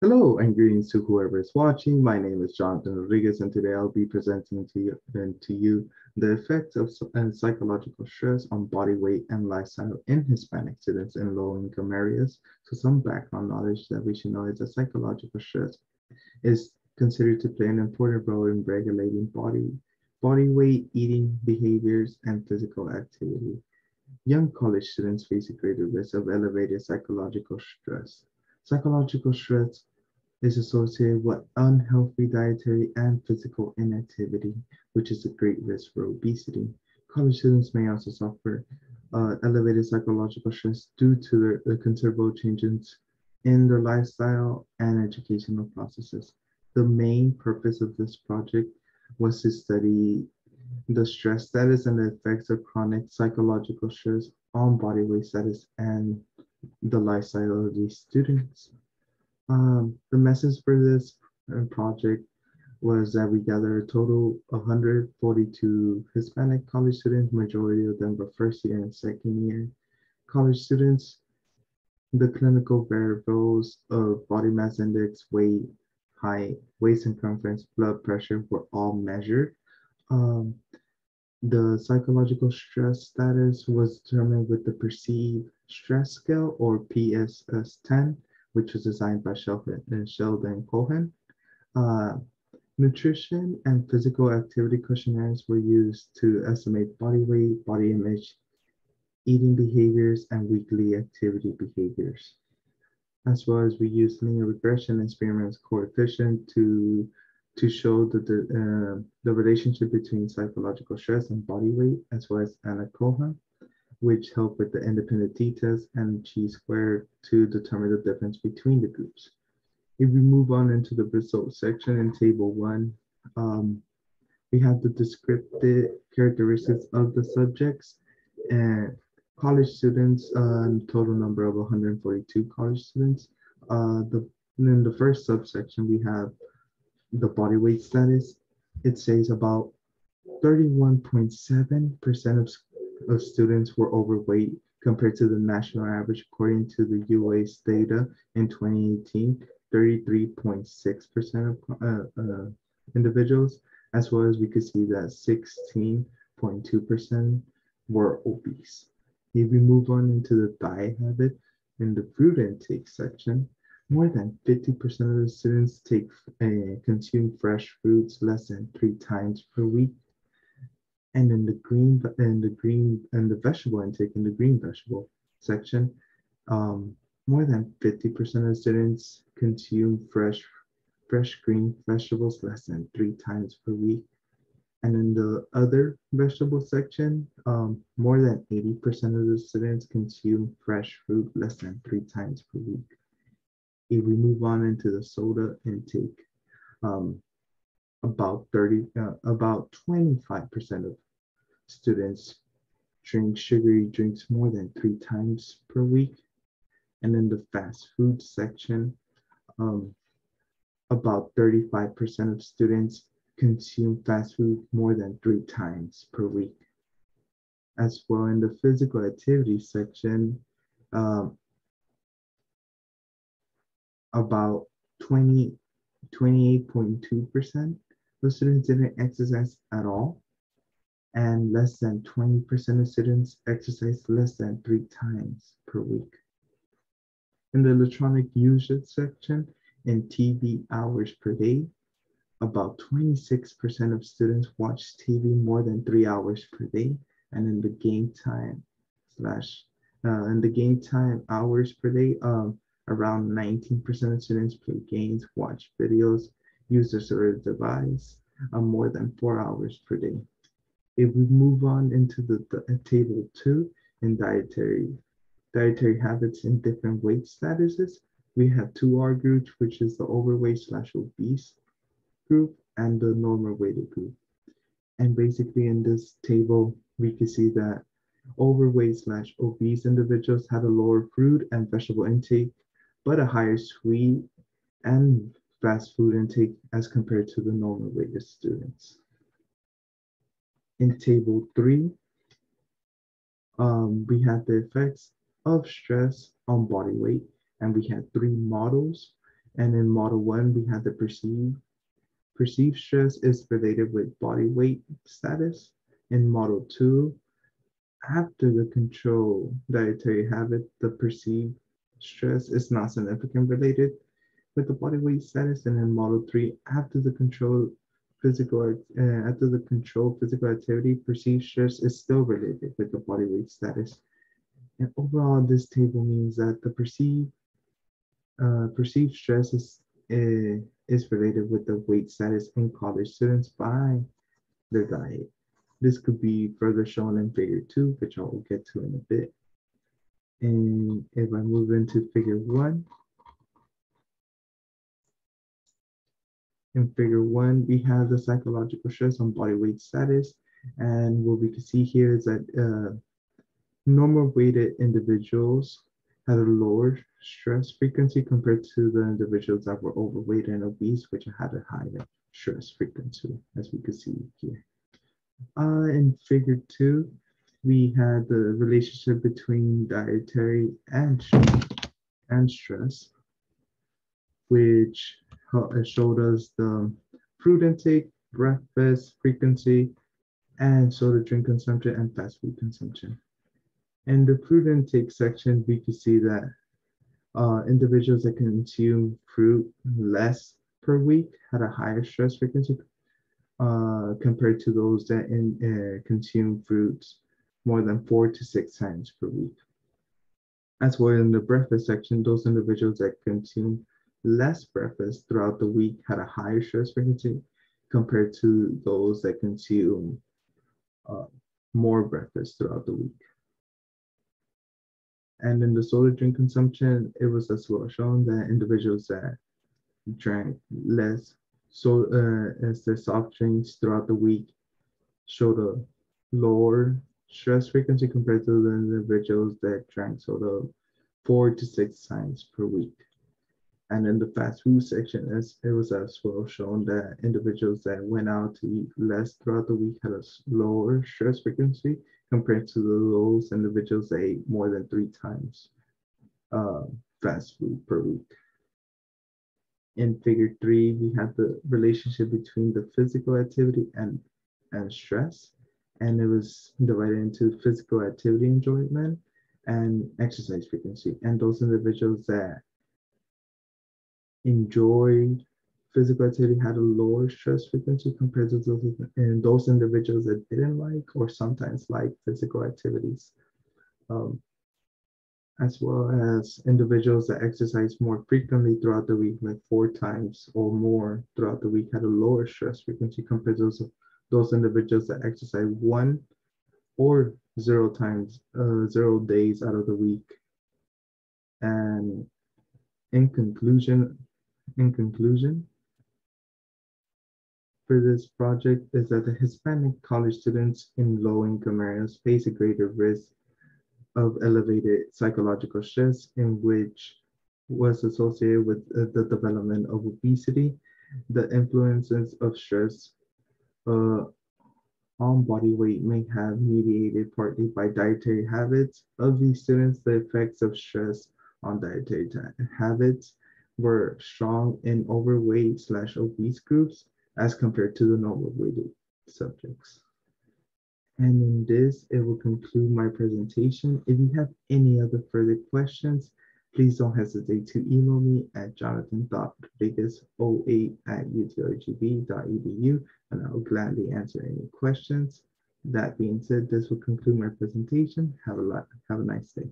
Hello and greetings to whoever is watching. My name is Jonathan Rodriguez, and today I'll be presenting to you the effects of psychological stress on body weight and lifestyle in Hispanic students in low-income areas. So some background knowledge that we should know is that psychological stress is considered to play an important role in regulating body weight, eating behaviors, and physical activity. Young college students face a greater risk of elevated psychological stress. Psychological stress is associated with unhealthy dietary and physical inactivity, which is a great risk for obesity. College students may also suffer elevated psychological stress due to the considerable changes in their lifestyle and educational processes. The main purpose of this project was to study the stress status and the effects of chronic psychological stress on body weight status and the lifestyle of these students. The message for this project was that we gathered a total of 142 Hispanic college students, majority of them were first year and second year college students. The clinical variables of body mass index, weight, height, waist circumference, blood pressure were all measured. Um, the psychological stress status was determined with the perceived stress scale, or PSS-10, which was designed by Sheldon Cohen. Uh, Nutrition and physical activity questionnaires were used to estimate body weight, body image, eating behaviors, and weekly activity behaviors. As well as we used linear regression and Spearman's coefficient to show the relationship between psychological stress and body weight, as well as Anna Cohen, which help with the independent t-test and chi-squared to determine the difference between the groups. If we move on into the results section in table 1, we have the descriptive characteristics of the subjects and college students, total number of 142 college students. In the first subsection, we have the body weight status. It says about 31.7% of students were overweight compared to the national average, according to the UA's data in 2018. 33.6% of individuals, as well as we could see that 16.2% were obese. If we move on into the diet habit in the fruit intake section, more than 50% of the students consume fresh fruits less than 3 times per week. And in the vegetable intake in the green vegetable section, more than 50% of students consume fresh green vegetables less than 3 times per week. And in the other vegetable section, more than 80% of the students consume fresh fruit less than 3 times per week. If we move on into the soda intake, about 25% of students drink sugary drinks more than 3 times per week. And in the fast food section, about 35% of students consume fast food more than 3 times per week. As well, in the physical activity section, about 28.2% of students didn't exercise at all, and less than 20% of students exercise less than 3 times per week. In the electronic usage section, in TV hours per day, about 26% of students watch TV more than 3 hours per day, and in the game time hours per day, around 19% of students play games, watch videos, use their cellular device more than 4 hours per day. If we move on into the table 2 in dietary habits in different weight statuses, we have 2R groups, which is the overweight/obese group and the normal weighted group. And basically in this table, we can see that overweight/obese individuals had a lower fruit and vegetable intake, but a higher sweet and fast food intake as compared to the normal weighted students. In table 3, we have the effects of stress on body weight, and we had 3 models. And in model 1, we had the perceived stress is related with body weight status. In model 2, after the control dietary habit, the perceived stress is not significant related with the body weight status. And in model 3, after the control physical activity, perceived stress is still related with the body weight status. And overall, this table means that the perceived stress is related with the weight status in college students by their diet. This could be further shown in figure 2, which I will get to in a bit. And if I move into figure 1, in figure 1, we have the psychological stress on body weight status. And what we can see here is that normal weighted individuals had a lower stress frequency compared to the individuals that were overweight and obese, which had a higher stress frequency, as we can see here. In figure 2, we had the relationship between dietary and stress, which showed us the fruit intake, breakfast frequency, and soda drink consumption and fast food consumption. In the fruit intake section, we can see that individuals that consume fruit less per week had a higher stress frequency compared to those that consume fruits more than 4 to 6 times per week. As well, in the breakfast section, those individuals that consume less breakfast throughout the week had a higher stress frequency compared to those that consume more breakfast throughout the week. And in the soda drink consumption, it was as well shown that individuals that drank less as their soft drinks throughout the week showed a lower stress frequency compared to the individuals that drank soda 4 to 6 times per week. And in the fast food section, it was as well shown that individuals that went out to eat less throughout the week had a lower stress frequency compared to those individuals that ate more than 3 times fast food per week. In figure 3, we have the relationship between the physical activity and stress, and it was divided into physical activity enjoyment and exercise frequency. And those individuals that enjoyed physical activity had a lower stress frequency compared to those individuals that didn't like or sometimes like physical activities. As well as individuals that exercise more frequently throughout the week, like 4 times or more throughout the week, had a lower stress frequency compared to those individuals that exercise 1 or 0 days out of the week. And in conclusion, for this project is that the Hispanic college students in low-income areas face a greater risk of elevated psychological stress, in which was associated with the development of obesity. The influences of stress on body weight may have mediated partly by dietary habits of these students. The effects of stress on dietary habits were strong in overweight/obese groups as compared to the normal weighted subjects. And in this, it will conclude my presentation. If you have any other further questions, please don't hesitate to email me at jonathan.rodriguez08@utrgb.edu, and I will gladly answer any questions. That being said, this will conclude my presentation. Have a nice day.